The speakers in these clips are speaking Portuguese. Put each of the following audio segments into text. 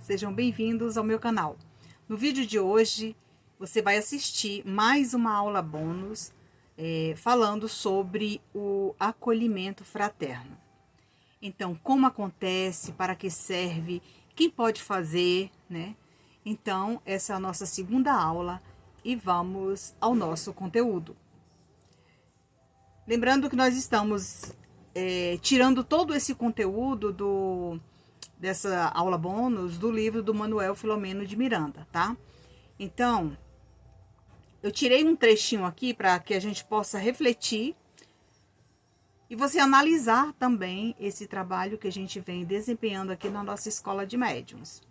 sejam bem-vindos ao meu canal. No vídeo de hoje, você vai assistir mais uma aula bônus falando sobre o acolhimento fraterno. Então, como acontece, para que serve, quem pode fazer, né? Então, essa é a nossa segunda aula e vamos ao nosso conteúdo. Lembrando que nós estamos tirando todo esse conteúdo dessa aula bônus do livro do Manuel Filomeno de Miranda, tá? Então, eu tirei um trechinho aqui para que a gente possa refletir e você analisar também esse trabalho que a gente vem desempenhando aqui na nossa escola de médiuns.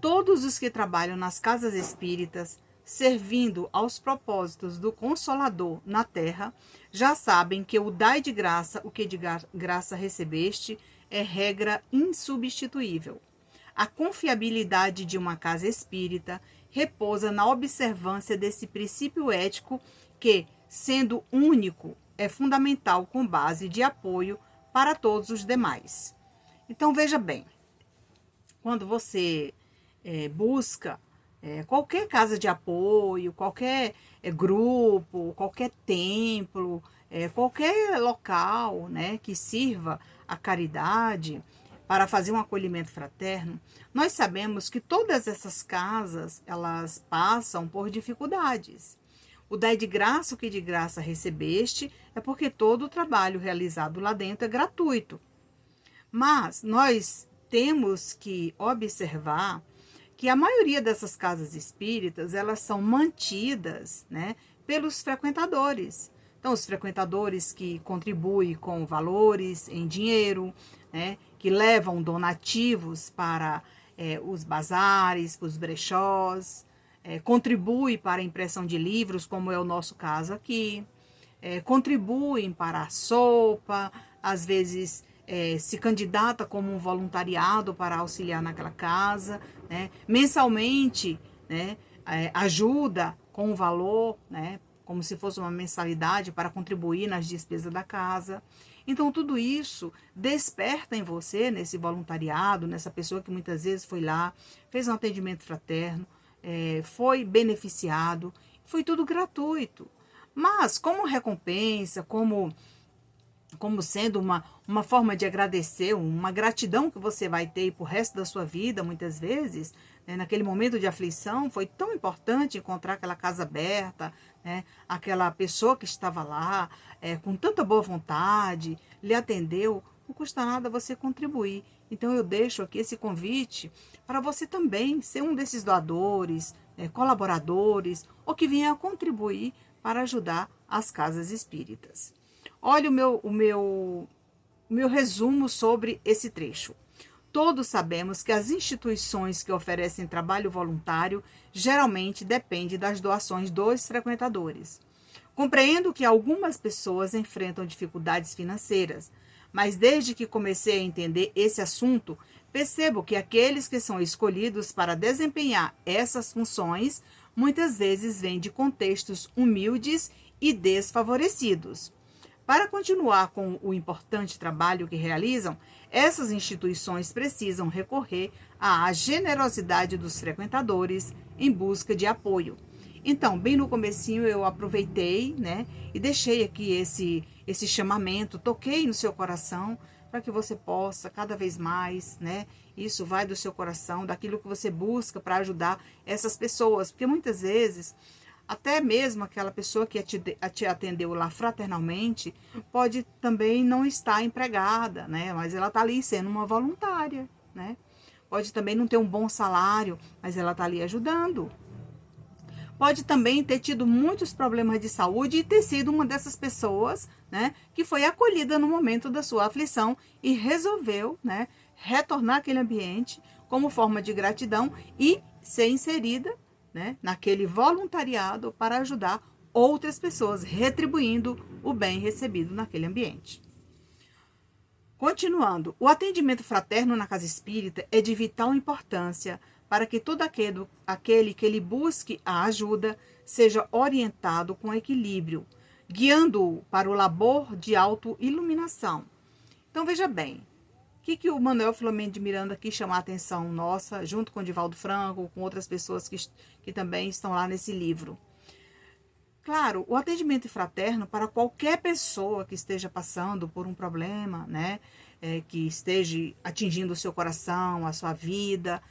Todos os que trabalham nas casas espíritas, servindo aos propósitos do Consolador na terra, já sabem que o dai de graça, o que de graça recebeste, é regra insubstituível. A confiabilidade de uma casa espírita repousa na observância desse princípio ético que, sendo único, é fundamental com base de apoio para todos os demais. Então, veja bem, quando você busca qualquer casa de apoio, qualquer grupo, qualquer templo, qualquer local, né, que sirva a caridade para fazer um acolhimento fraterno, nós sabemos que todas essas casas, elas passam por dificuldades. O dai de graça, o que de graça recebeste, é porque todo o trabalho realizado lá dentro é gratuito. Mas nós temos que observar que a maioria dessas casas espíritas, elas são mantidas, né, pelos frequentadores. Então, os frequentadores que contribuem com valores em dinheiro, né, que levam donativos para os bazares, para os brechós, contribuem para a impressão de livros, como é o nosso caso aqui, contribuem para a sopa, às vezes se candidata como um voluntariado para auxiliar naquela casa, né? Mensalmente, né, ajuda com um valor, né, como se fosse uma mensalidade para contribuir nas despesas da casa. Então, tudo isso desperta em você, nesse voluntariado, nessa pessoa que muitas vezes foi lá, fez um atendimento fraterno, foi beneficiado, foi tudo gratuito. Mas, como recompensa, como sendo uma forma de agradecer, uma gratidão que você vai ter para o resto da sua vida, muitas vezes, né, naquele momento de aflição, foi tão importante encontrar aquela casa aberta, né, aquela pessoa que estava lá, com tanta boa vontade, lhe atendeu, não custa nada você contribuir. Então eu deixo aqui esse convite para você também ser um desses doadores, colaboradores, ou que venha contribuir para ajudar as casas espíritas. Olha o meu resumo sobre esse trecho. Todos sabemos que as instituições que oferecem trabalho voluntário geralmente dependem das doações dos frequentadores. Compreendo que algumas pessoas enfrentam dificuldades financeiras, mas desde que comecei a entender esse assunto, percebo que aqueles que são escolhidos para desempenhar essas funções muitas vezes vêm de contextos humildes e desfavorecidos. Para continuar com o importante trabalho que realizam, essas instituições precisam recorrer à generosidade dos frequentadores em busca de apoio. Então, bem no comecinho eu aproveitei, né, e deixei aqui esse chamamento, toquei no seu coração para que você possa cada vez mais, né, isso vai do seu coração, daquilo que você busca para ajudar essas pessoas, porque muitas vezes até mesmo aquela pessoa que te atendeu lá fraternalmente pode também não estar empregada, né? Mas ela está ali sendo uma voluntária, né? Pode também não ter um bom salário, mas ela está ali ajudando. Pode também ter tido muitos problemas de saúde e ter sido uma dessas pessoas, né, que foi acolhida no momento da sua aflição e resolveu, né, retornar àquele ambiente como forma de gratidão e ser inserida, né, naquele voluntariado para ajudar outras pessoas, retribuindo o bem recebido naquele ambiente. Continuando, o atendimento fraterno na casa espírita é de vital importância para que todo aquele que lhe busque a ajuda seja orientado com equilíbrio, guiando-o para o labor de autoiluminação. Então, veja bem, que o Manuel Filomeno de Miranda quis chamar a atenção nossa, junto com o Divaldo Franco, com outras pessoas que também estão lá nesse livro? Claro, o atendimento fraterno para qualquer pessoa que esteja passando por um problema, né? Que esteja atingindo o seu coração, a sua vida,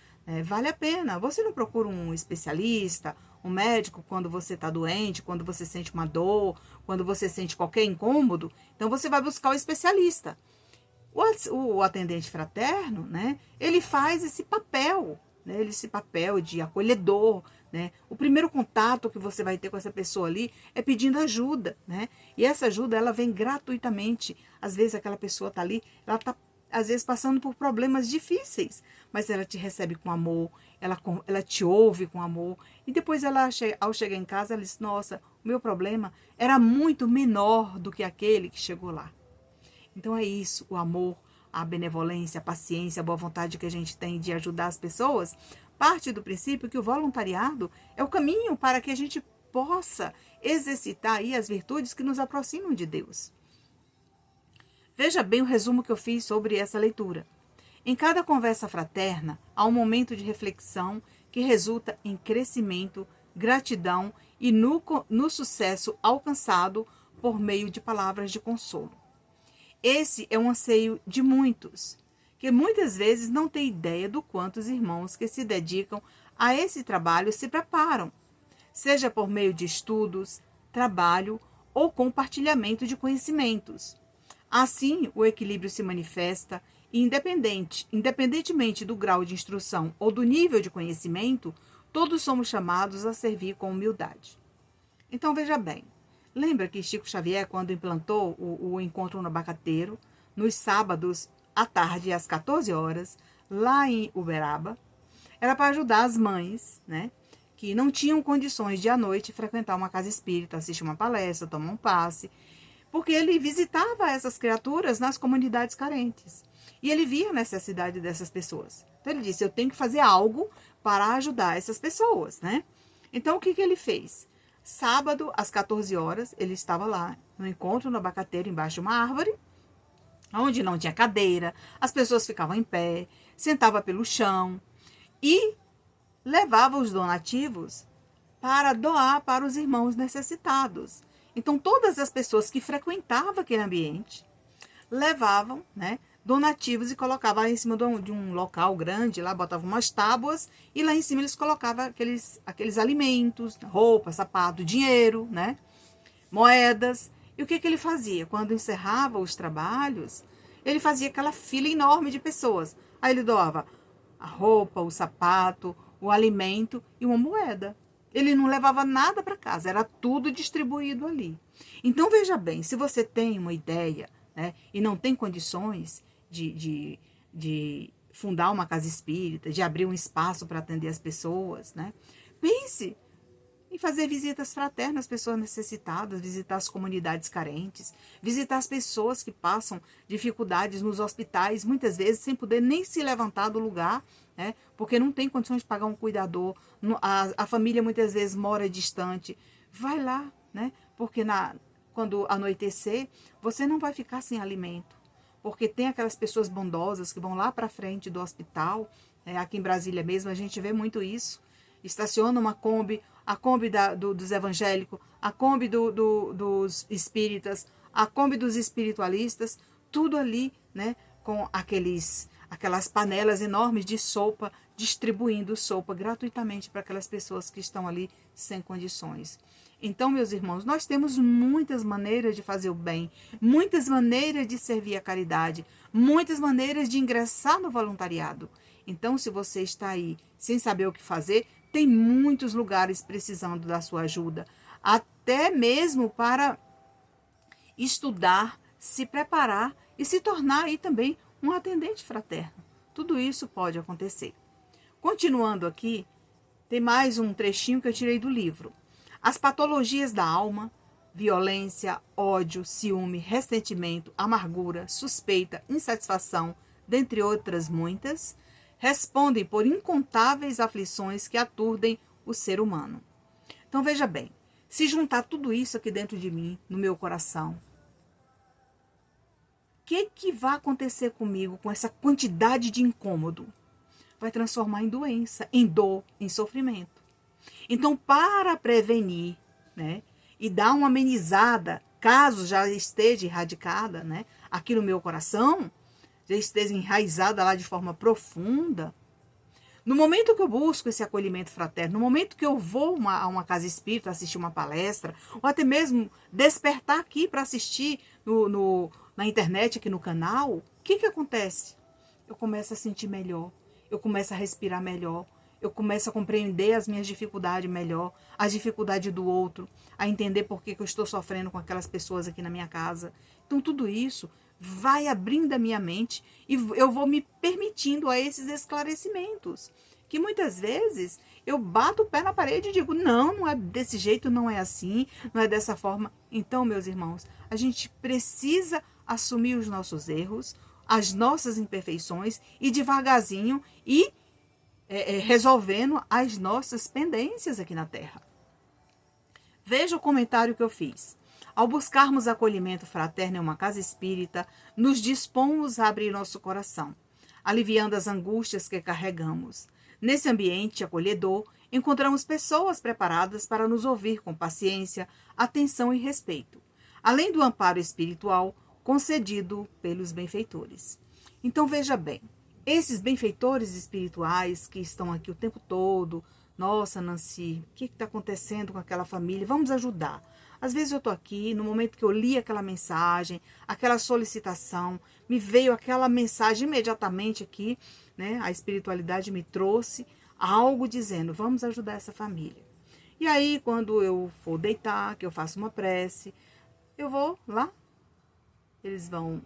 vale a pena. Você não procura um especialista, um médico quando você está doente, quando você sente uma dor, quando você sente qualquer incômodo, então você vai buscar o especialista. O atendente fraterno, né? Ele faz esse papel, né? Esse papel de acolhedor, né? O primeiro contato que você vai ter com essa pessoa ali é pedindo ajuda, né? E essa ajuda, ela vem gratuitamente. Às vezes aquela pessoa está ali, ela está, às vezes, passando por problemas difíceis, mas ela te recebe com amor, ela te ouve com amor, e depois ela, ao chegar em casa, ela diz, nossa, o meu problema era muito menor do que aquele que chegou lá. Então é isso, o amor, a benevolência, a paciência, a boa vontade que a gente tem de ajudar as pessoas, parte do princípio que o voluntariado é o caminho para que a gente possa exercitar aí as virtudes que nos aproximam de Deus. Veja bem o resumo que eu fiz sobre essa leitura. Em cada conversa fraterna, há um momento de reflexão que resulta em crescimento, gratidão e no sucesso alcançado por meio de palavras de consolo. Esse é um anseio de muitos, que muitas vezes não têm ideia do quanto os irmãos que se dedicam a esse trabalho se preparam, seja por meio de estudos, trabalho ou compartilhamento de conhecimentos. Assim, o equilíbrio se manifesta e, independentemente do grau de instrução ou do nível de conhecimento, todos somos chamados a servir com humildade. Então, veja bem, lembra que Chico Xavier, quando implantou o encontro no Abacateiro, nos sábados à tarde, às 14 horas, lá em Uberaba, era para ajudar as mães, né, que não tinham condições de à noite frequentar uma casa espírita, assistir uma palestra, tomar um passe, porque ele visitava essas criaturas nas comunidades carentes. E ele via a necessidade dessas pessoas. Então ele disse, eu tenho que fazer algo para ajudar essas pessoas, né? Então o que ele fez? Sábado, às 14 horas, ele estava lá, no encontro no Abacateiro, embaixo de uma árvore, onde não tinha cadeira, as pessoas ficavam em pé, sentavam pelo chão e levava os donativos para doar para os irmãos necessitados. Então, todas as pessoas que frequentavam aquele ambiente levavam, né, donativos e colocavam em cima de um local grande, lá botavam umas tábuas e lá em cima eles colocavam aqueles alimentos, roupa, sapato, dinheiro, né, moedas. E o que ele fazia? Quando encerrava os trabalhos, ele fazia aquela fila enorme de pessoas. Aí ele doava a roupa, o sapato, o alimento e uma moeda. Ele não levava nada para casa, era tudo distribuído ali. Então, veja bem, se você tem uma ideia, né, e não tem condições de fundar uma casa espírita, de abrir um espaço para atender as pessoas, né, pense em fazer visitas fraternas às pessoas necessitadas, visitar as comunidades carentes, visitar as pessoas que passam dificuldades nos hospitais, muitas vezes sem poder nem se levantar do lugar, né? Porque não tem condições de pagar um cuidador, a família muitas vezes mora distante. Vai lá, né? Porque quando anoitecer, você não vai ficar sem alimento. Porque tem aquelas pessoas bondosas que vão lá para frente do hospital, aqui em Brasília mesmo, a gente vê muito isso. Estaciona uma Kombi, a Kombi dos evangélicos, a Kombi dos espíritas, a Kombi dos espiritualistas, tudo ali, né, com aquelas panelas enormes de sopa, distribuindo sopa gratuitamente para aquelas pessoas que estão ali sem condições. Então, meus irmãos, nós temos muitas maneiras de fazer o bem, muitas maneiras de servir a caridade, muitas maneiras de ingressar no voluntariado. Então, se você está aí sem saber o que fazer, tem muitos lugares precisando da sua ajuda, até mesmo para estudar, se preparar e se tornar aí também um atendente fraterno. Tudo isso pode acontecer. Continuando aqui, tem mais um trechinho que eu tirei do livro. As patologias da alma, violência, ódio, ciúme, ressentimento, amargura, suspeita, insatisfação, dentre outras muitas, respondem por incontáveis aflições que aturdem o ser humano. Então veja bem, se juntar tudo isso aqui dentro de mim, no meu coração, que vai acontecer comigo com essa quantidade de incômodo? Vai transformar em doença, em dor, em sofrimento. Então, para prevenir, né, e dar uma amenizada, caso já esteja erradicada, né, aqui no meu coração, já esteja enraizada lá de forma profunda, no momento que eu busco esse acolhimento fraterno, no momento que eu vou a uma casa espírita assistir uma palestra, ou até mesmo despertar aqui para assistir na internet, aqui no canal, o que acontece? Eu começo a sentir melhor, eu começo a respirar melhor, eu começo a compreender as minhas dificuldades melhor, as dificuldades do outro, a entender por que eu estou sofrendo com aquelas pessoas aqui na minha casa. Então, tudo isso vai abrindo a minha mente e eu vou me permitindo a esses esclarecimentos. Que muitas vezes eu bato o pé na parede e digo, não é desse jeito, não é assim, não é dessa forma. Então, meus irmãos, a gente precisa assumir os nossos erros, as nossas imperfeições e devagarzinho ir resolvendo as nossas pendências aqui na Terra. Veja o comentário que eu fiz. Ao buscarmos acolhimento fraterno em uma casa espírita, nos dispomos a abrir nosso coração, aliviando as angústias que carregamos. Nesse ambiente acolhedor, encontramos pessoas preparadas para nos ouvir com paciência, atenção e respeito, além do amparo espiritual concedido pelos benfeitores. Então veja bem, esses benfeitores espirituais que estão aqui o tempo todo, nossa, Nancy, o que está acontecendo com aquela família? Vamos ajudar. Às vezes eu estou aqui, no momento que eu li aquela mensagem, aquela solicitação, me veio aquela mensagem imediatamente aqui, né? A espiritualidade me trouxe algo dizendo, vamos ajudar essa família. E aí, quando eu for deitar, que eu faço uma prece, eu vou lá, eles vão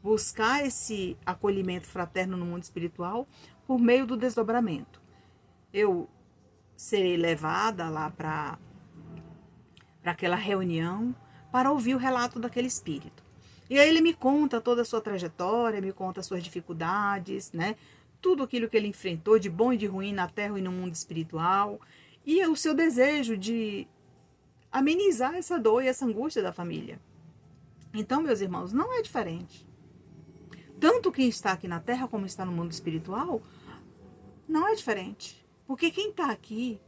buscar esse acolhimento fraterno no mundo espiritual por meio do desdobramento. Eu serei levada lá para aquela reunião para ouvir o relato daquele espírito. E aí ele me conta toda a sua trajetória, me conta as suas dificuldades, né? Tudo aquilo que ele enfrentou de bom e de ruim na Terra e no mundo espiritual. E o seu desejo de amenizar essa dor e essa angústia da família. Então, meus irmãos, não é diferente. Tanto quem está aqui na Terra como está no mundo espiritual, não é diferente. Porque quem está aqui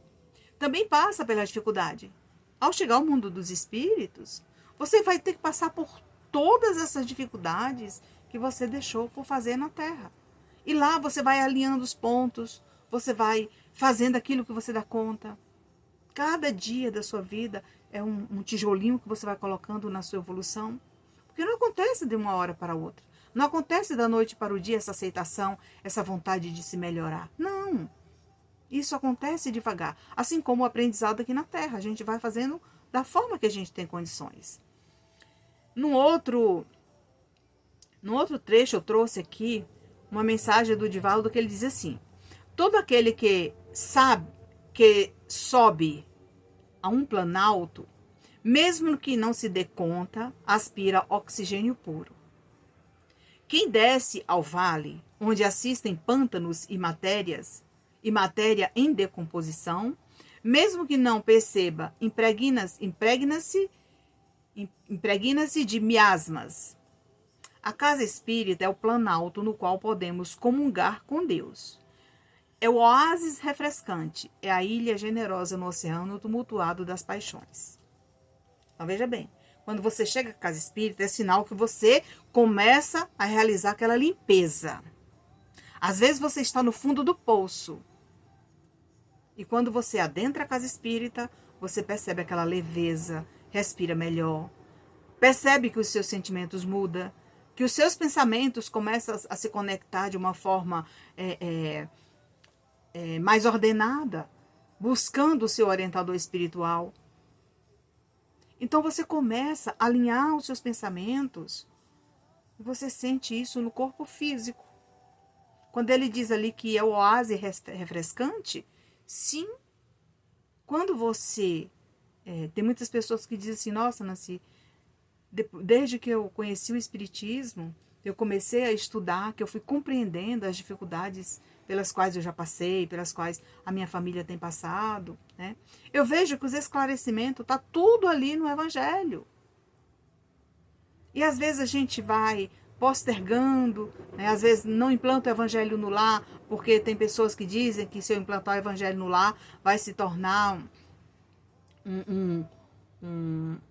também passa pela dificuldade. Ao chegar ao mundo dos espíritos, você vai ter que passar por todas essas dificuldades que você deixou por fazer na Terra. E lá você vai alinhando os pontos, você vai fazendo aquilo que você dá conta. Cada dia da sua vida é um tijolinho que você vai colocando na sua evolução. Porque não acontece de uma hora para outra. Não acontece da noite para o dia essa aceitação, essa vontade de se melhorar. Não. Isso acontece devagar. Assim como o aprendizado aqui na Terra. A gente vai fazendo da forma que a gente tem condições. No outro trecho eu trouxe aqui uma mensagem do Divaldo que ele diz assim: todo aquele que sabe que sobe a um planalto, mesmo que não se dê conta, aspira oxigênio puro. Quem desce ao vale, onde assistem pântanos e matéria em decomposição, mesmo que não perceba, impregna-se de miasmas. A casa espírita é o planalto no qual podemos comungar com Deus. É o oásis refrescante, é a ilha generosa no oceano tumultuado das paixões. Então veja bem, quando você chega à casa espírita, é sinal que você começa a realizar aquela limpeza. Às vezes você está no fundo do poço. E quando você adentra a casa espírita, você percebe aquela leveza, respira melhor, percebe que os seus sentimentos mudam, que os seus pensamentos começam a se conectar de uma forma mais ordenada, buscando o seu orientador espiritual. Então você começa a alinhar os seus pensamentos e você sente isso no corpo físico. Quando ele diz ali que é o oásis refrescante, sim. Quando você... tem muitas pessoas que dizem assim, nossa, Nancy, desde que eu conheci o Espiritismo, eu comecei a estudar, que eu fui compreendendo as dificuldades pelas quais eu já passei, pelas quais a minha família tem passado, né? Eu vejo que os esclarecimentos tá tudo ali no Evangelho. E às vezes a gente vai postergando, né? Às vezes não implanta o evangelho no lar, porque tem pessoas que dizem que se eu implantar o evangelho no lar, vai se tornar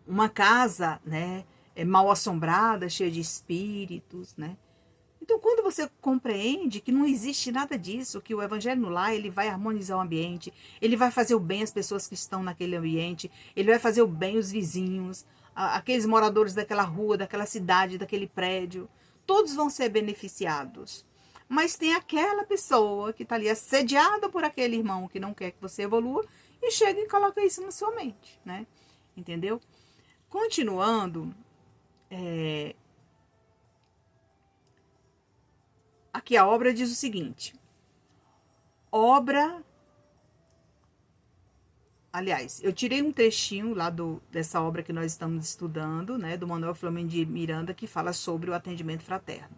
uma casa, né, mal assombrada, cheia de espíritos, né? Então, quando você compreende que não existe nada disso, que o evangelho no lar, ele vai harmonizar o ambiente, ele vai fazer o bem às pessoas que estão naquele ambiente, ele vai fazer o bem aos vizinhos, aqueles moradores daquela rua, daquela cidade, daquele prédio, todos vão ser beneficiados. Mas tem aquela pessoa que está ali assediada por aquele irmão que não quer que você evolua e chega e coloca isso na sua mente, né? Entendeu? Continuando, aqui a obra diz o seguinte: aliás, eu tirei um trechinho lá dessa obra que nós estamos estudando, né, do Manuel Filomeno de Miranda, que fala sobre o atendimento fraterno.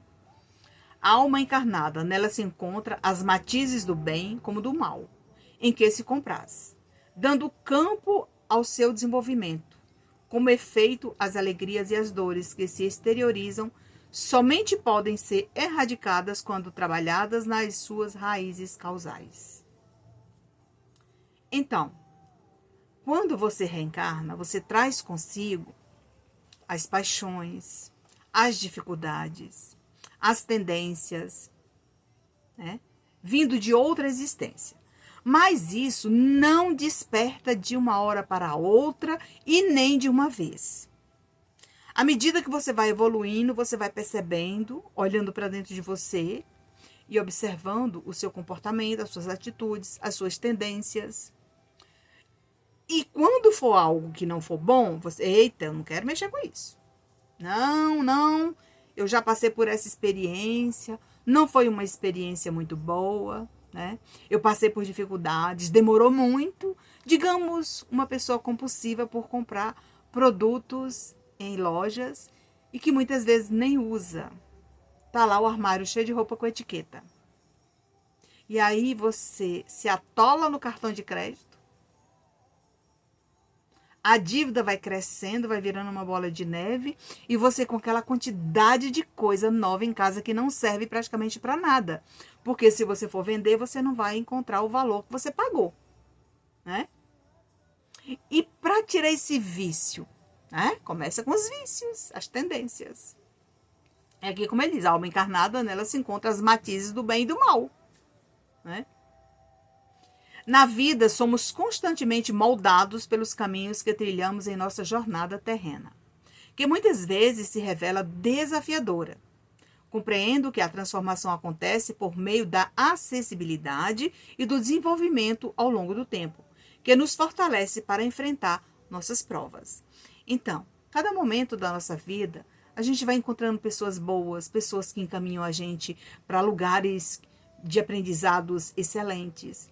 A alma encarnada, nela se encontra as matizes do bem como do mal, em que se compraz, dando campo ao seu desenvolvimento, como efeito as alegrias e as dores que se exteriorizam somente podem ser erradicadas quando trabalhadas nas suas raízes causais. Então, quando você reencarna, você traz consigo as paixões, as dificuldades, as tendências, né, vindo de outra existência. Mas isso não desperta de uma hora para outra e nem de uma vez. À medida que você vai evoluindo, você vai percebendo, olhando para dentro de você e observando o seu comportamento, as suas atitudes, as suas tendências. E quando for algo que não for bom, você, eita, eu não quero mexer com isso. Não, eu já passei por essa experiência, não foi uma experiência muito boa, né? Eu passei por dificuldades, demorou muito. Digamos, uma pessoa compulsiva por comprar produtos em lojas e que muitas vezes nem usa. Tá lá o armário cheio de roupa com etiqueta. E aí você se atola no cartão de crédito, a dívida vai crescendo, vai virando uma bola de neve e você com aquela quantidade de coisa nova em casa que não serve praticamente para nada. Porque se você for vender, você não vai encontrar o valor que você pagou, né? E para tirar esse vício, né? Começa com os vícios, as tendências. É aqui, como ele diz, a alma encarnada, nela se encontra as matizes do bem e do mal, né? Na vida, somos constantemente moldados pelos caminhos que trilhamos em nossa jornada terrena, que muitas vezes se revela desafiadora. Compreendo que a transformação acontece por meio da acessibilidade e do desenvolvimento ao longo do tempo, que nos fortalece para enfrentar nossas provas. Então, cada momento da nossa vida, a gente vai encontrando pessoas boas, pessoas que encaminham a gente para lugares de aprendizados excelentes.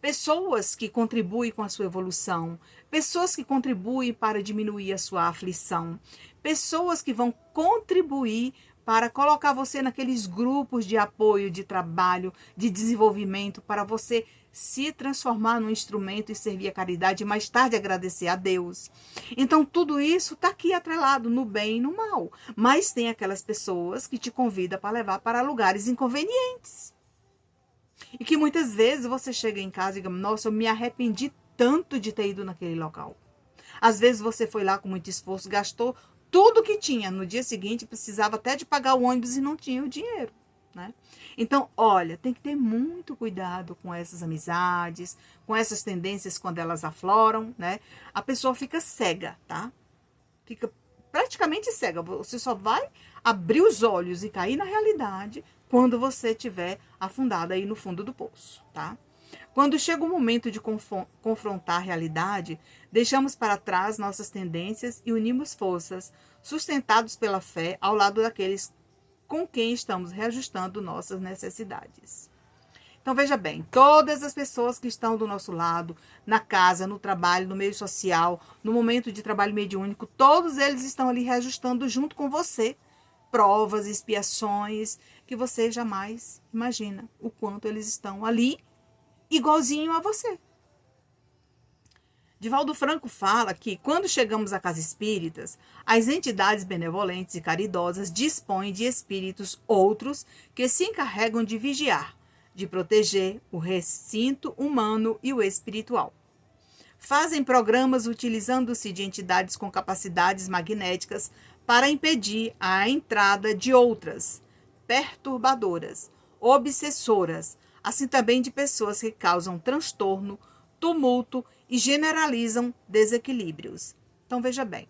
Pessoas que contribuem com a sua evolução, pessoas que contribuem para diminuir a sua aflição, pessoas que vão contribuir para colocar você naqueles grupos de apoio, de trabalho, de desenvolvimento, para você se transformar num instrumento e servir a caridade e mais tarde agradecer a Deus. Então, tudo isso está aqui atrelado no bem e no mal. Mas tem aquelas pessoas que te convidam para levar para lugares inconvenientes. E que muitas vezes você chega em casa e diz, nossa, eu me arrependi tanto de ter ido naquele local. Às vezes você foi lá com muito esforço, gastou tudo que tinha. No dia seguinte, precisava até de pagar o ônibus e não tinha o dinheiro, né? Então, olha, tem que ter muito cuidado com essas amizades, com essas tendências quando elas afloram, né? A pessoa fica cega, tá? Fica praticamente cega. Você só vai abrir os olhos e cair na realidade quando você estiver afundado aí no fundo do poço, tá? Quando chega o momento de confrontar a realidade, deixamos para trás nossas tendências e unimos forças, sustentados pela fé, ao lado daqueles com quem estamos reajustando nossas necessidades. Então, veja bem, todas as pessoas que estão do nosso lado, na casa, no trabalho, no meio social, no momento de trabalho mediúnico, todos eles estão ali reajustando junto com você provas, expiações, que você jamais imagina o quanto eles estão ali, igualzinho a você. Divaldo Franco fala que, quando chegamos à casa espíritas, as entidades benevolentes e caridosas dispõem de espíritos outros que se encarregam de vigiar, de proteger o recinto humano e o espiritual. Fazem programas utilizando-se de entidades com capacidades magnéticas para impedir a entrada de outras, perturbadoras, obsessoras, assim também de pessoas que causam transtorno, tumulto e generalizam desequilíbrios. Então, veja bem,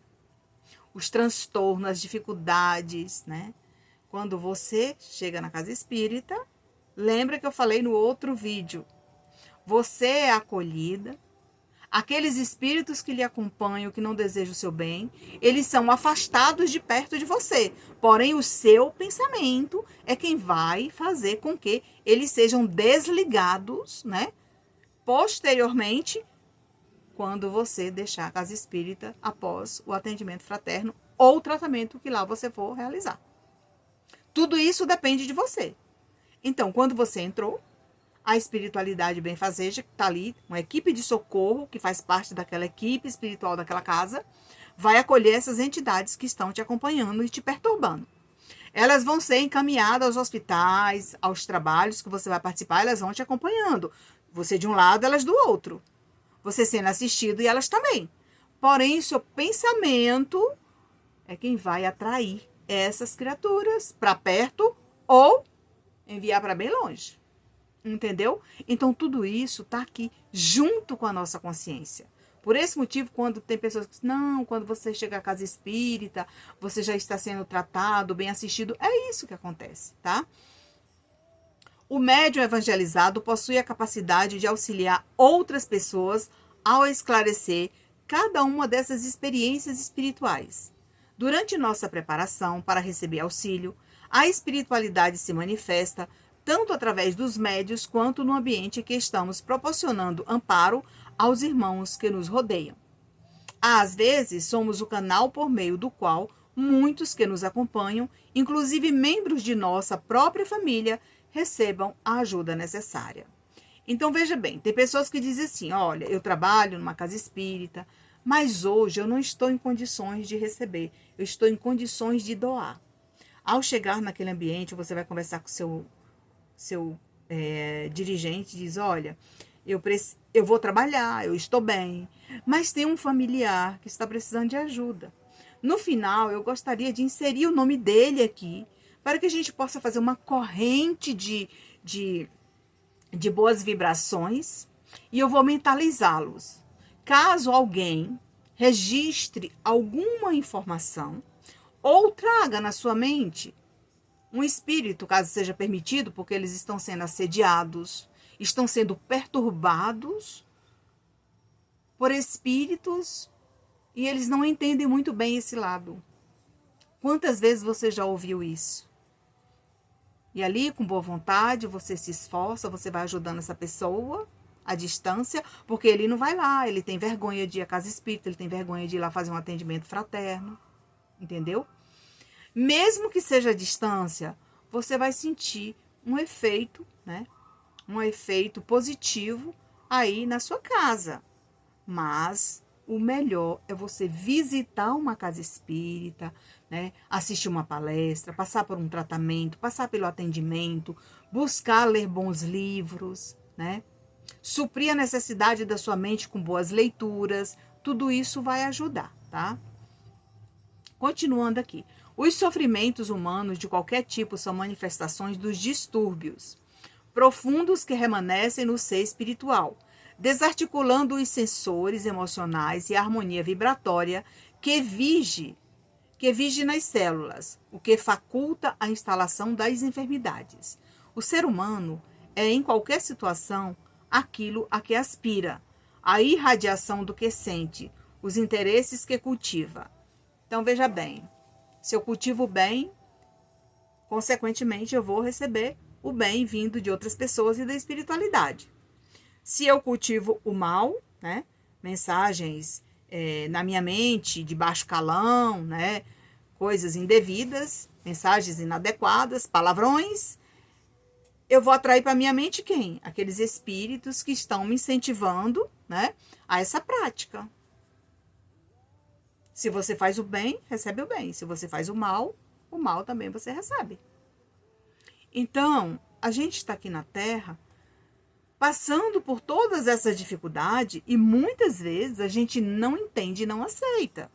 os transtornos, as dificuldades, né? Quando você chega na casa espírita, lembra que eu falei no outro vídeo, você é acolhida, aqueles espíritos que lhe acompanham, que não desejam o seu bem, eles são afastados de perto de você. Porém, o seu pensamento é quem vai fazer com que eles sejam desligados, né? Posteriormente, quando você deixar a casa espírita após o atendimento fraterno ou o tratamento que lá você for realizar. Tudo isso depende de você. Então, quando você entrou, a espiritualidade benfazeja, que está ali, uma equipe de socorro, que faz parte daquela equipe espiritual daquela casa, vai acolher essas entidades que estão te acompanhando e te perturbando. Elas vão ser encaminhadas aos hospitais, aos trabalhos que você vai participar, elas vão te acompanhando. Você de um lado, elas do outro. Você sendo assistido e elas também. Porém, seu pensamento é quem vai atrair essas criaturas para perto ou enviar para bem longe. Entendeu? Então, tudo isso está aqui junto com a nossa consciência. Por esse motivo, quando tem pessoas que dizem, não, quando você chega à casa espírita, você já está sendo tratado, bem assistido. É isso que acontece, tá? O médium evangelizado possui a capacidade de auxiliar outras pessoas ao esclarecer cada uma dessas experiências espirituais. Durante nossa preparação para receber auxílio, a espiritualidade se manifesta tanto através dos médios quanto no ambiente que estamos proporcionando amparo aos irmãos que nos rodeiam. Às vezes, somos o canal por meio do qual muitos que nos acompanham, inclusive membros de nossa própria família, recebam a ajuda necessária. Então, veja bem, tem pessoas que dizem assim, olha, eu trabalho numa casa espírita, mas hoje eu não estou em condições de receber, eu estou em condições de doar. Ao chegar naquele ambiente, você vai conversar com o seu dirigente, diz, olha, eu vou trabalhar, eu estou bem, mas tem um familiar que está precisando de ajuda. No final, eu gostaria de inserir o nome dele aqui, para que a gente possa fazer uma corrente de boas vibrações, e eu vou mentalizá-los. Caso alguém registre alguma informação, ou traga na sua mente um espírito, caso seja permitido, porque eles estão sendo assediados, estão sendo perturbados por espíritos e eles não entendem muito bem esse lado. Quantas vezes você já ouviu isso? E ali, com boa vontade, você se esforça, você vai ajudando essa pessoa à distância, porque ele não vai lá, ele tem vergonha de ir à casa espírita, ele tem vergonha de ir lá fazer um atendimento fraterno, entendeu? Mesmo que seja à distância, você vai sentir um efeito, né? Um efeito positivo aí na sua casa. Mas o melhor é você visitar uma casa espírita, né? Assistir uma palestra, passar por um tratamento, passar pelo atendimento, buscar ler bons livros, né? Suprir a necessidade da sua mente com boas leituras. Tudo isso vai ajudar, tá? Continuando aqui. Os sofrimentos humanos de qualquer tipo são manifestações dos distúrbios profundos que remanescem no ser espiritual, desarticulando os sensores emocionais e a harmonia vibratória que vige nas células, o que faculta a instalação das enfermidades. O ser humano é, em qualquer situação, aquilo a que aspira, a irradiação do que sente, os interesses que cultiva. Então, veja bem, se eu cultivo o bem, consequentemente eu vou receber o bem vindo de outras pessoas e da espiritualidade. Se eu cultivo o mal, né, mensagens na minha mente de baixo calão, né, coisas indevidas, mensagens inadequadas, palavrões, eu vou atrair para minha mente quem? Aqueles espíritos que estão me incentivando, né, a essa prática. Se você faz o bem, recebe o bem. Se você faz o mal também você recebe. Então, a gente está aqui na Terra passando por todas essas dificuldades e muitas vezes a gente não entende e não aceita.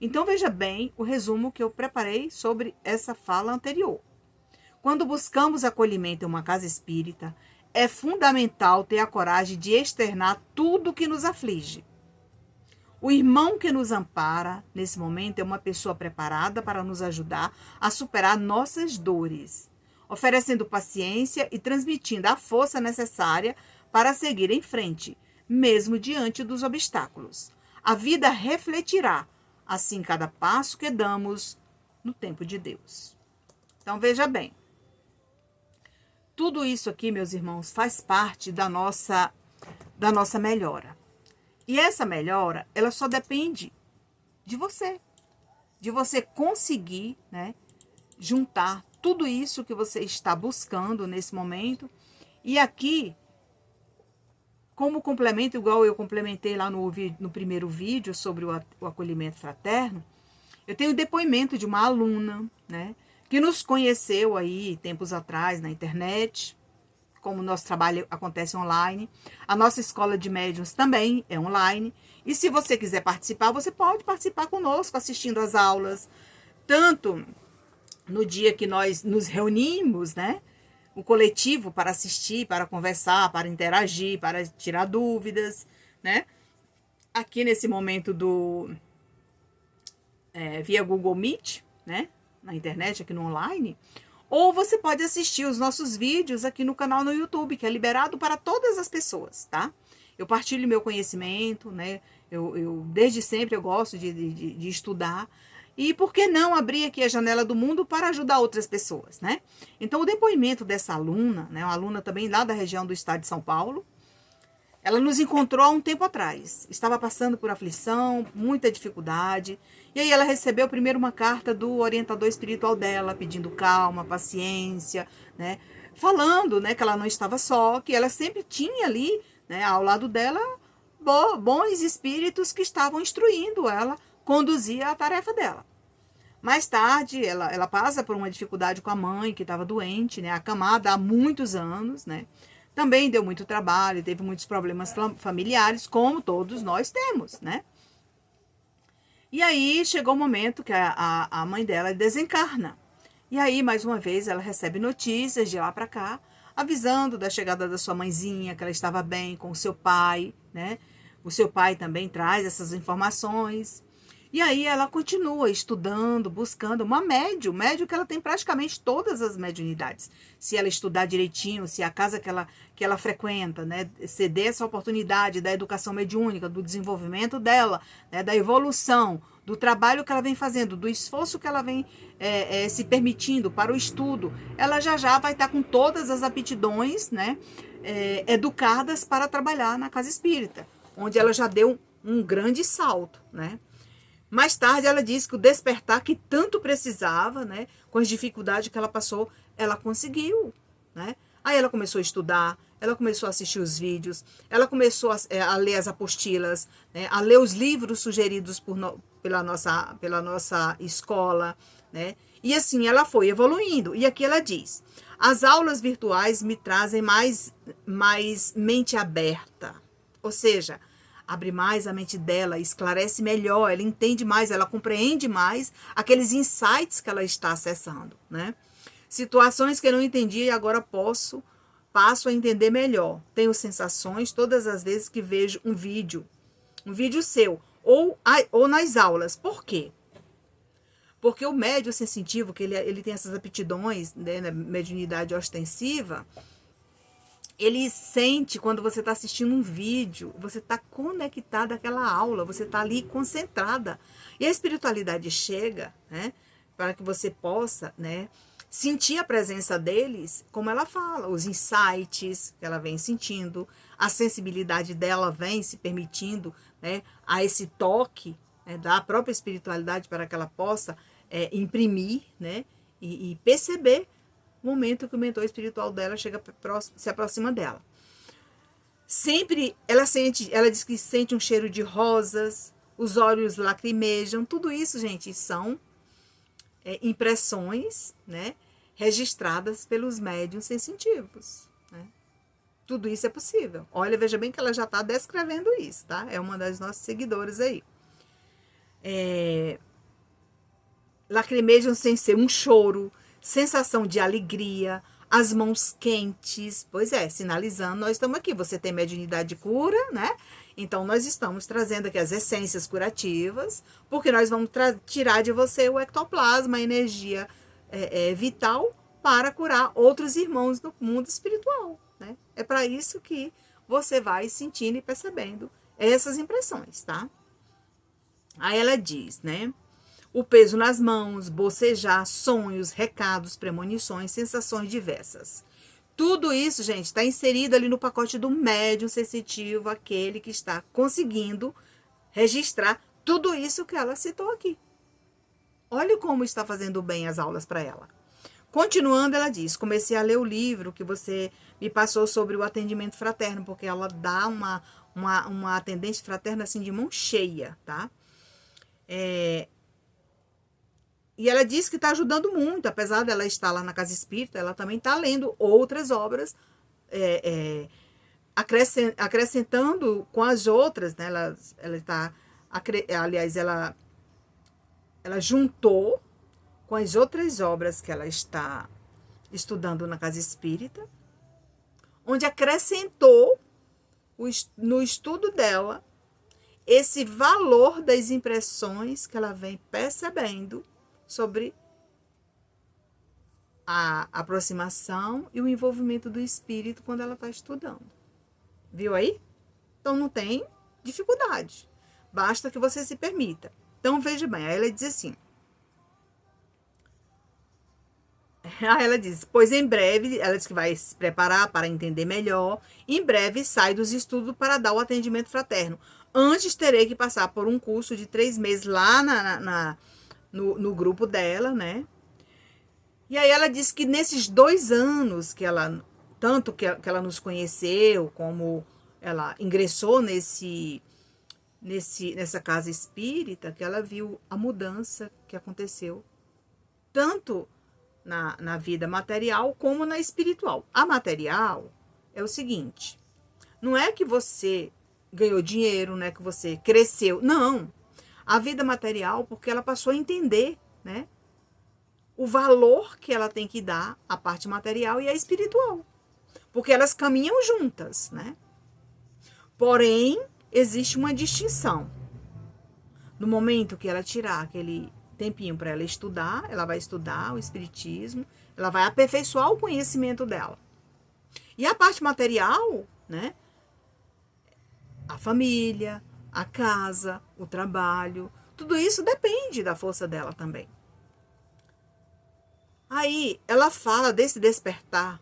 Então, veja bem o resumo que eu preparei sobre essa fala anterior. Quando buscamos acolhimento em uma casa espírita, é fundamental ter a coragem de externar tudo que nos aflige. O irmão que nos ampara nesse momento é uma pessoa preparada para nos ajudar a superar nossas dores, oferecendo paciência e transmitindo a força necessária para seguir em frente, mesmo diante dos obstáculos. A vida refletirá, assim, cada passo que damos no tempo de Deus. Então, veja bem. Tudo isso aqui, meus irmãos, faz parte da nossa melhora. E essa melhora, ela só depende de você conseguir, né, juntar tudo isso que você está buscando nesse momento. E aqui, como complemento, igual eu complementei lá no primeiro vídeo sobre o acolhimento fraterno, eu tenho o depoimento de uma aluna, né, que nos conheceu aí tempos atrás na internet. Como o nosso trabalho acontece online, a nossa escola de médiuns também é online. E se você quiser participar, você pode participar conosco, assistindo às aulas, tanto no dia que nós nos reunimos, né? O coletivo para assistir, para conversar, para interagir, para tirar dúvidas, né? Aqui nesse momento via Google Meet, né? Na internet, aqui no online. Ou você pode assistir os nossos vídeos aqui no canal no YouTube, que é liberado para todas as pessoas, tá? Eu partilho meu conhecimento, né? Desde sempre eu gosto de estudar. E por que não abrir aqui a janela do mundo para ajudar outras pessoas, né? Então, o depoimento dessa aluna, né? Uma aluna também lá da região do estado de São Paulo, ela nos encontrou há um tempo atrás. Estava passando por aflição, muita dificuldade. E aí ela recebeu primeiro uma carta do orientador espiritual dela, pedindo calma, paciência, né? Falando, né, que ela não estava só, que ela sempre tinha ali, né, ao lado dela, bons espíritos que estavam instruindo ela, conduzir a tarefa dela. Mais tarde, ela passa por uma dificuldade com a mãe, que estava doente, né, acamada há muitos anos, né? Também deu muito trabalho, teve muitos problemas familiares, como todos nós temos, né? E aí chegou o momento que a mãe dela desencarna. E aí, mais uma vez, ela recebe notícias de lá para cá, avisando da chegada da sua mãezinha, que ela estava bem com o seu pai, né? O seu pai também traz essas informações. E aí ela continua estudando, buscando uma médium que ela tem praticamente todas as mediunidades. Se ela estudar direitinho, se a casa que ela frequenta, né, ceder essa oportunidade da educação mediúnica, do desenvolvimento dela, né, da evolução, do trabalho que ela vem fazendo, do esforço que ela vem se permitindo para o estudo, ela já vai estar com todas as aptidões, né, educadas para trabalhar na casa espírita, onde ela já deu um grande salto, né? Mais tarde ela disse que o despertar que tanto precisava, né, com as dificuldades que ela passou, ela conseguiu, né? Aí ela começou a estudar, ela começou a assistir os vídeos, ela começou a ler as apostilas, né, a ler os livros sugeridos pela nossa escola, né? E assim ela foi evoluindo. E aqui ela diz: as aulas virtuais me trazem mais mente aberta, ou seja, abre mais a mente dela, esclarece melhor, ela entende mais, ela compreende mais aqueles insights que ela está acessando, né? Situações que eu não entendia e agora passo a entender melhor. Tenho sensações todas as vezes que vejo um vídeo seu, ou nas aulas. Por quê? Porque o médium sensitivo, que ele tem essas aptidões, né, na mediunidade ostensiva, ele sente quando você está assistindo um vídeo, você está conectada àquela aula, você está ali concentrada. E a espiritualidade chega, né, para que você possa, né, sentir a presença deles, como ela fala, os insights que ela vem sentindo, a sensibilidade dela vem se permitindo, né, a esse toque, né, da própria espiritualidade para que ela possa imprimir, né, e perceber o momento que o mentor espiritual dela se aproxima dela. Sempre ela diz que sente um cheiro de rosas, os olhos lacrimejam, tudo isso, gente, são impressões, né, registradas pelos médiuns sensitivos, né? Tudo isso é possível. Olha, veja bem que ela já está descrevendo isso, tá? É uma das nossas seguidoras aí. Lacrimejam sem ser um choro, sensação de alegria, as mãos quentes, pois é, sinalizando, nós estamos aqui, você tem mediunidade de cura, né? Então, nós estamos trazendo aqui as essências curativas, porque nós vamos tirar de você o ectoplasma, a energia vital, para curar outros irmãos no mundo espiritual, né? É para isso que você vai sentindo e percebendo essas impressões, tá? Aí ela diz, né? O peso nas mãos, bocejar, sonhos, recados, premonições, sensações diversas. Tudo isso, gente, está inserido ali no pacote do médium sensitivo, aquele que está conseguindo registrar tudo isso que ela citou aqui. Olha como está fazendo bem as aulas para ela. Continuando, ela diz, comecei a ler o livro que você me passou sobre o atendimento fraterno, porque ela dá uma atendente fraterna assim de mão cheia, tá? E ela diz que está ajudando muito, apesar dela estar lá na Casa Espírita, ela também está lendo outras obras, acrescentando com as outras, né? Ela está, aliás, ela juntou com as outras obras que ela está estudando na Casa Espírita, onde acrescentou no estudo dela esse valor das impressões que ela vem percebendo sobre a aproximação e o envolvimento do espírito quando ela está estudando. Viu aí? Então não tem dificuldade. Basta que você se permita. Então veja bem, aí ela diz assim. Aí ela diz, pois em breve, ela diz que vai se preparar para entender melhor. Em breve sai dos estudos para dar o atendimento fraterno. Antes terei que passar por um curso de 3 meses lá no grupo dela, né? E aí ela disse que nesses 2 anos que ela, tanto que ela nos conheceu, como ela ingressou nessa casa espírita, que ela viu a mudança que aconteceu, tanto na vida material como na espiritual. A material é o seguinte, não é que você ganhou dinheiro, não é que você cresceu, não. A vida material, porque ela passou a entender, né, o valor que ela tem que dar à parte material e à espiritual. Porque elas caminham juntas, né? Porém, existe uma distinção. No momento que ela tirar aquele tempinho para ela estudar, ela vai estudar o espiritismo, ela vai aperfeiçoar o conhecimento dela. E a parte material, né? A família, a casa, o trabalho, tudo isso depende da força dela também. Aí ela fala desse despertar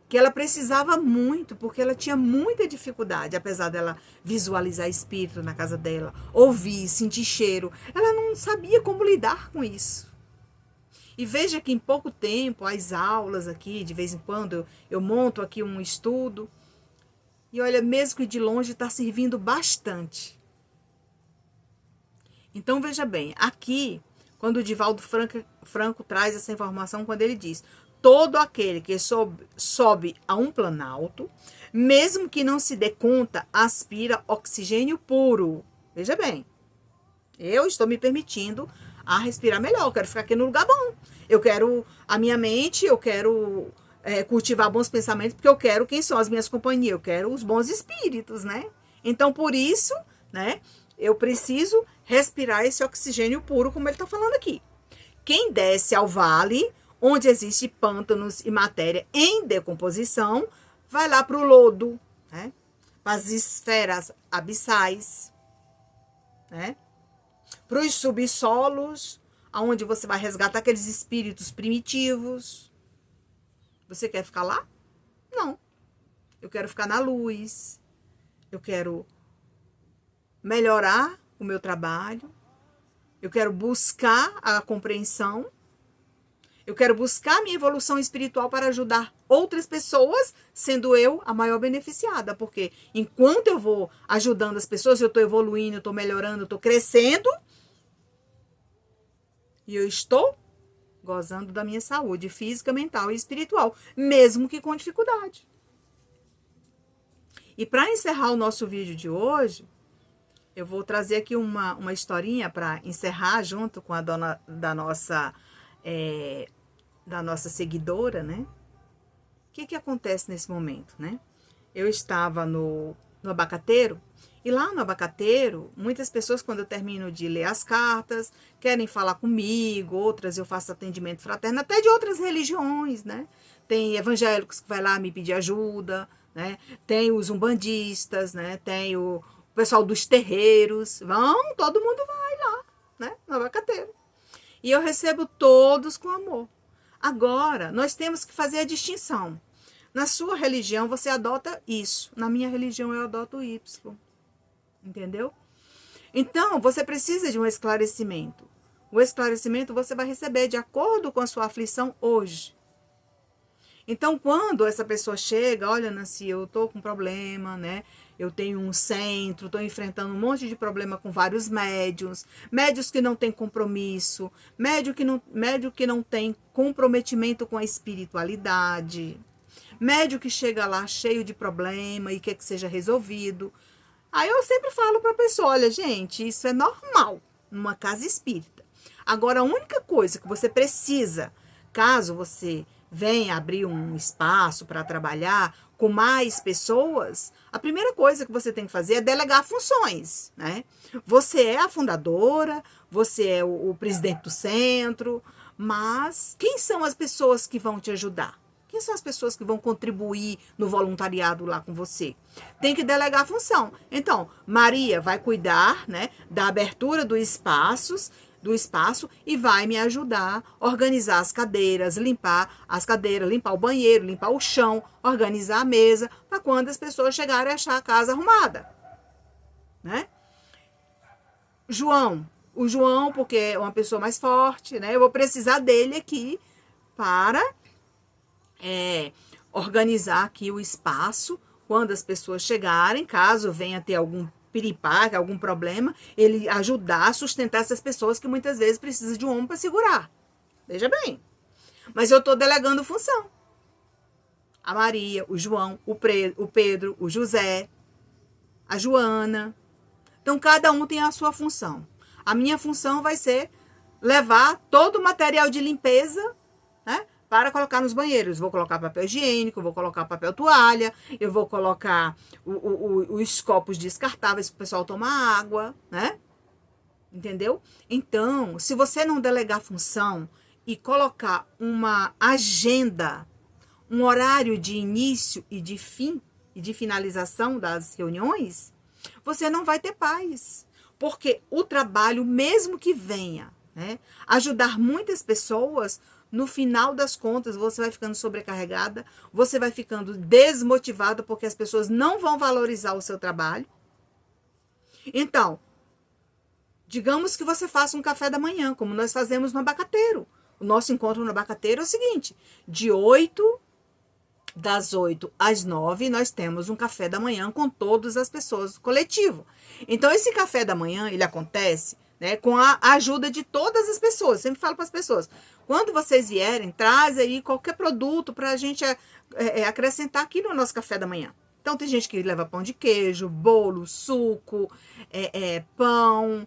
que ela precisava muito, porque ela tinha muita dificuldade, apesar dela visualizar espírito na casa dela, ouvir, sentir cheiro, ela não sabia como lidar com isso. E veja que em pouco tempo, as aulas aqui, de vez em quando, eu monto aqui um estudo, e olha, mesmo que de longe, está servindo bastante. Então, veja bem, aqui, quando o Divaldo Franco traz essa informação, quando ele diz, todo aquele que sobe a um planalto, mesmo que não se dê conta, aspira oxigênio puro. Veja bem, eu estou me permitindo a respirar melhor, eu quero ficar aqui no lugar bom. Eu quero a minha mente, eu quero cultivar bons pensamentos, porque eu quero quem são as minhas companhias, eu quero os bons espíritos, né? Então, por isso, né, eu preciso respirar esse oxigênio puro, como ele está falando aqui. Quem desce ao vale, onde existe pântanos e matéria em decomposição, vai lá para o lodo, né? Para as esferas abissais, né? Para os subsolos, onde você vai resgatar aqueles espíritos primitivos. Você quer ficar lá? Não. Eu quero ficar na luz. Eu quero melhorar o meu trabalho. Eu quero buscar a compreensão. Eu quero buscar minha evolução espiritual para ajudar outras pessoas, sendo eu a maior beneficiada. Porque enquanto eu vou ajudando as pessoas, eu estou evoluindo, eu estou melhorando, eu estou crescendo. E eu estou gozando da minha saúde física, mental e espiritual, mesmo que com dificuldade. E para encerrar o nosso vídeo de hoje, eu vou trazer aqui uma historinha para encerrar junto com a dona da nossa seguidora, né? O que acontece nesse momento, né? Eu estava no abacateiro, e lá no abacateiro, muitas pessoas, quando eu termino de ler as cartas, querem falar comigo, outras eu faço atendimento fraterno, até de outras religiões, né? Tem evangélicos que vai lá me pedir ajuda, né? Tem os umbandistas, né? Tem o pessoal dos terreiros, todo mundo vai lá, né? No abacateiro. E eu recebo todos com amor. Agora, nós temos que fazer a distinção. Na sua religião, você adota isso. Na minha religião, eu adoto o Y. Entendeu? Então, você precisa de um esclarecimento. O esclarecimento você vai receber de acordo com a sua aflição hoje. Então, quando essa pessoa chega, olha, Nancy, eu tô com problema, né? Eu tenho um centro, tô enfrentando um monte de problema com vários médiuns que não têm compromisso, médium que não tem comprometimento com a espiritualidade, médium que chega lá cheio de problema e quer que seja resolvido. Aí eu sempre falo para a pessoa, olha, gente, isso é normal numa casa espírita. Agora, a única coisa que você precisa, caso você venha abrir um espaço para trabalhar com mais pessoas, a primeira coisa que você tem que fazer é delegar funções, né? Você é a fundadora, você é o presidente do centro, mas quem são as pessoas que vão te ajudar? Quem são as pessoas que vão contribuir no voluntariado lá com você? Tem que delegar a função. Então, Maria vai cuidar, né, da abertura do espaço e vai me ajudar a organizar as cadeiras, limpar o banheiro, limpar o chão, organizar a mesa, para quando as pessoas chegarem a achar a casa arrumada, né? O João, porque é uma pessoa mais forte, né? Eu vou precisar dele aqui para organizar aqui o espaço quando as pessoas chegarem, caso venha ter algum piripaque, algum problema, ele ajudar a sustentar essas pessoas que muitas vezes precisam de um homem para segurar. Veja bem. Mas eu estou delegando função. A Maria, o João, o Pedro, o José, a Joana. Então, cada um tem a sua função. A minha função vai ser levar todo o material de limpeza, né, para colocar nos banheiros. Vou colocar papel higiênico, vou colocar papel toalha, eu vou colocar os copos descartáveis para o pessoal tomar água, né? Entendeu? Então, se você não delegar função e colocar uma agenda, um horário de início e de fim e de finalização das reuniões, você não vai ter paz. Porque o trabalho, mesmo que venha, né, ajudar muitas pessoas, no final das contas, você vai ficando sobrecarregada, você vai ficando desmotivada, porque as pessoas não vão valorizar o seu trabalho. Então, digamos que você faça um café da manhã, como nós fazemos no abacateiro. O nosso encontro no abacateiro é o seguinte, das 8 às 9, nós temos um café da manhã com todas as pessoas do coletivo. Então, esse café da manhã, ele acontece, né, com a ajuda de todas as pessoas. Eu sempre falo para as pessoas, quando vocês vierem, traz aí qualquer produto para a gente acrescentar aqui no nosso café da manhã. Então, tem gente que leva pão de queijo, bolo, suco, pão,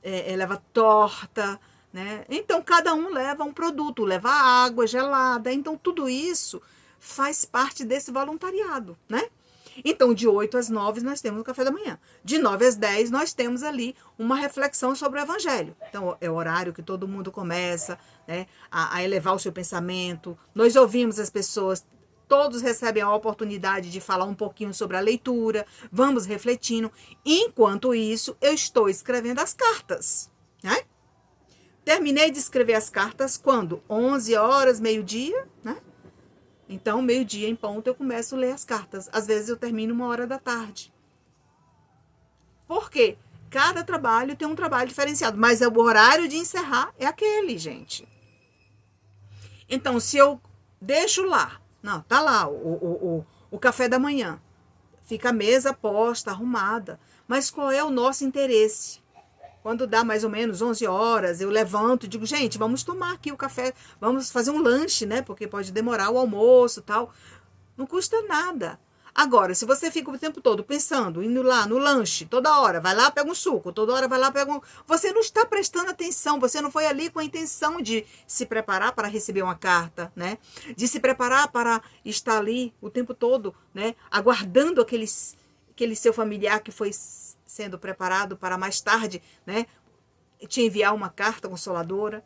leva torta, né? Então, cada um leva um produto, leva água gelada. Então, tudo isso faz parte desse voluntariado, né? Então, de 8 às 9, nós temos o café da manhã. De 9 às 10, nós temos ali uma reflexão sobre o evangelho. Então, é o horário que todo mundo começa, né, a elevar o seu pensamento. Nós ouvimos as pessoas, todos recebem a oportunidade de falar um pouquinho sobre a leitura. Vamos refletindo. Enquanto isso, eu estou escrevendo as cartas, né? Terminei de escrever as cartas quando? 11 horas, meio-dia, né? Então, meio-dia em ponto, eu começo a ler as cartas. Às vezes, eu termino 1h da tarde. Por quê? Cada trabalho tem um trabalho diferenciado, mas o horário de encerrar é aquele, gente. Então, se eu deixo lá, não, tá lá o café da manhã, fica a mesa posta, arrumada, mas qual é o nosso interesse? Quando dá mais ou menos 11 horas, eu levanto e digo, gente, vamos tomar aqui o café, vamos fazer um lanche, né? Porque pode demorar o almoço e tal. Não custa nada. Agora, se você fica o tempo todo pensando, indo lá no lanche, toda hora, vai lá, pega um suco, toda hora vai lá, pega um... Você não está prestando atenção, você não foi ali com a intenção de se preparar para receber uma carta, né? De se preparar para estar ali o tempo todo, né? Aguardando aquele seu familiar que foi sendo preparado para mais tarde, né? Te enviar uma carta consoladora.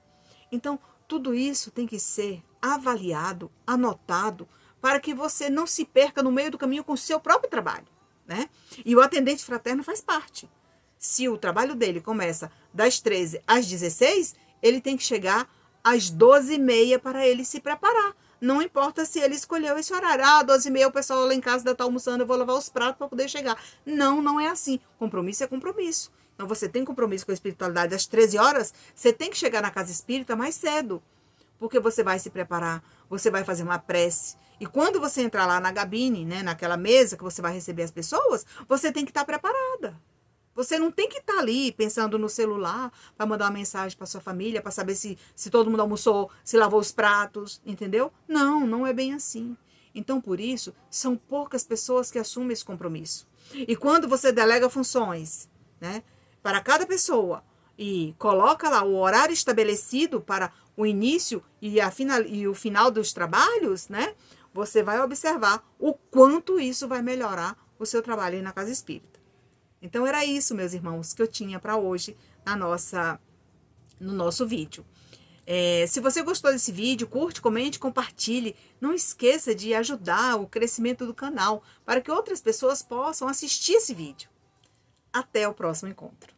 Então, tudo isso tem que ser avaliado, anotado, para que você não se perca no meio do caminho com o seu próprio trabalho, né? E o atendente fraterno faz parte. Se o trabalho dele começa das 13 às 16, ele tem que chegar às 12h30 para ele se preparar. Não importa se ele escolheu esse horário. 12h30 o pessoal lá em casa ainda está almoçando, eu vou lavar os pratos para poder chegar. Não, não é assim. Compromisso é compromisso. Então, você tem compromisso com a espiritualidade às 13 horas, você tem que chegar na casa espírita mais cedo. Porque você vai se preparar, você vai fazer uma prece. E quando você entrar lá na gabine, né, naquela mesa que você vai receber as pessoas, você tem que estar preparada. Você não tem que estar ali pensando no celular para mandar uma mensagem para sua família, para saber se todo mundo almoçou, se lavou os pratos, entendeu? Não, não é bem assim. Então, por isso, são poucas pessoas que assumem esse compromisso. E quando você delega funções, né, para cada pessoa e coloca lá o horário estabelecido para o início e o final dos trabalhos, né? Você vai observar o quanto isso vai melhorar o seu trabalho aí na casa espírita. Então, era isso, meus irmãos, que eu tinha para hoje no nosso vídeo. Se você gostou desse vídeo, curte, comente, compartilhe. Não esqueça de ajudar o crescimento do canal para que outras pessoas possam assistir esse vídeo. Até o próximo encontro.